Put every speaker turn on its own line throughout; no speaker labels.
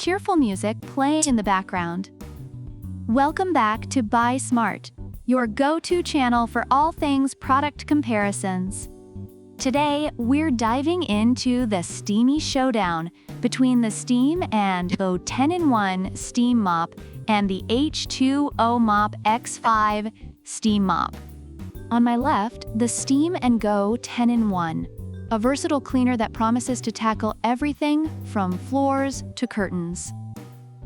cheerful music playing in the background. Welcome back to Buy Smart, your go-to channel for all things product comparisons. Today, we're diving into the steamy showdown between the Steam and Go 10-in-1 Steam Mop and the H2O MOP X5 Steam Mop. On my left, the Steam and Go 10-in-1, a versatile cleaner that promises to tackle everything from floors to curtains.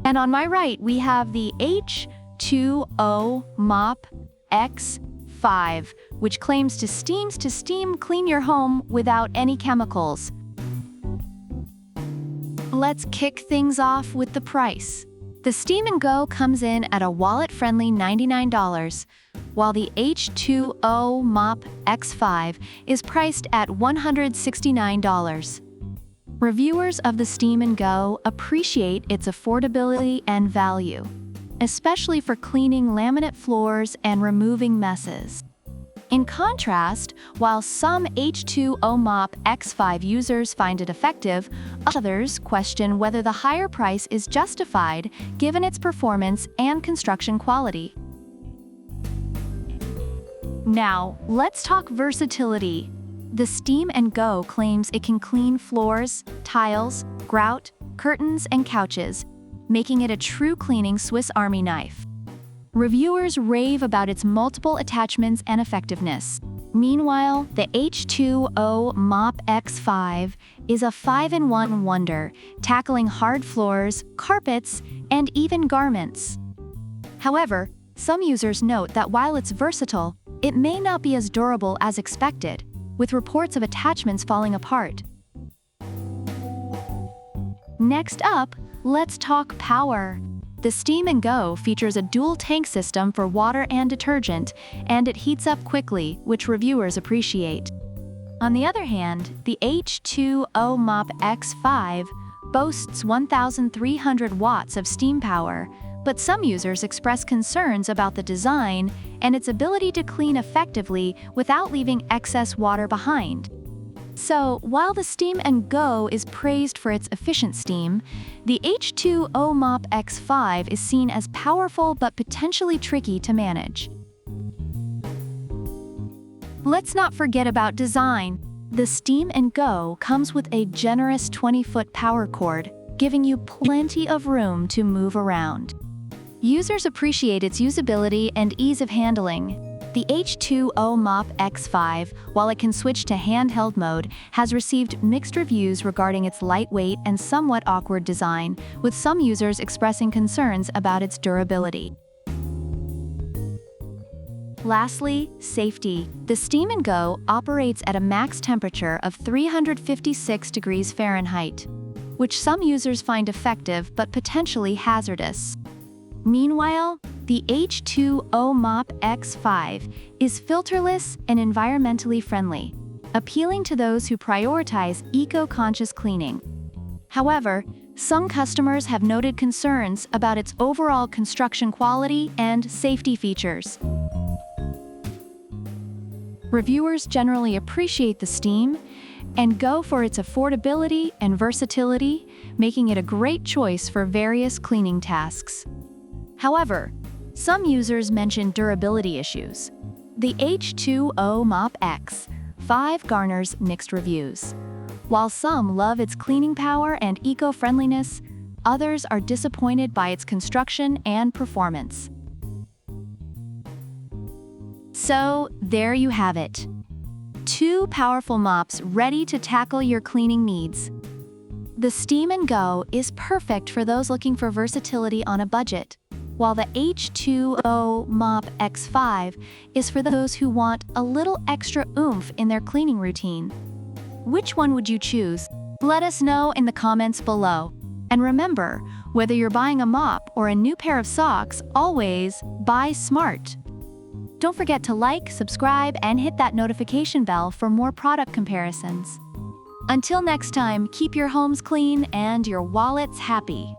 And on my right, we have the H2O MOP X5, which claims to steam clean your home without any chemicals. Let's kick things off with the price. The Steam and Go comes in at a wallet-friendly $99, while the H2O MOP X5 is priced at $169. Reviewers of the Steam and Go appreciate its affordability and value, especially for cleaning laminate floors and removing messes. In contrast, while some H2O MOP X5 users find it effective, others question whether the higher price is justified given its performance and construction quality. Now, let's talk versatility. The Steam and Go claims it can clean floors, tiles, grout, curtains, and couches, making it a true cleaning Swiss Army knife. Reviewers rave about its multiple attachments and effectiveness. Meanwhile, the H2O MOP X5 is a 5-in-1 wonder, tackling hard floors, carpets, and even garments. However, some users note that while it's versatile, it may not be as durable as expected, with reports of attachments falling apart. Next up, let's talk power. The Steam and Go features a dual tank system for water and detergent, and it heats up quickly, which reviewers appreciate. On the other hand, the H2O MOP X5 boasts 1,300 watts of steam power, but some users express concerns about the design and its ability to clean effectively without leaving excess water behind. So, while the Steam and Go is praised for its efficient steam, the H2O MOP X5 is seen as powerful but potentially tricky to manage. Let's not forget about design. The Steam and Go comes with a generous 20-foot power cord, giving you plenty of room to move around. Users appreciate its usability and ease of handling. The H2O MOP X5, while it can switch to handheld mode, has received mixed reviews regarding its lightweight and somewhat awkward design, with some users expressing concerns about its durability. Lastly, safety. The Steam and Go operates at a max temperature of 356 degrees Fahrenheit, which some users find effective but potentially hazardous. Meanwhile, the H2O MOP X5 is filterless and environmentally friendly, appealing to those who prioritize eco-conscious cleaning. However, some customers have noted concerns about its overall construction quality and safety features. Reviewers generally appreciate the Steam and Go for its affordability and versatility, making it a great choice for various cleaning tasks. However, some users mention durability issues. The H2O MOP X5 garners mixed reviews. While some love its cleaning power and eco-friendliness, others are disappointed by its construction and performance. So, there you have it. Two powerful mops ready to tackle your cleaning needs. The Steam and Go is perfect for those looking for versatility on a budget, while the H2O MOP X5 is for those who want a little extra oomph in their cleaning routine. Which one would you choose? Let us know in the comments below. And remember, whether you're buying a mop or a new pair of socks, always buy smart. Don't forget to like, subscribe, and hit that notification bell for more product comparisons. Until next time, keep your homes clean and your wallets happy.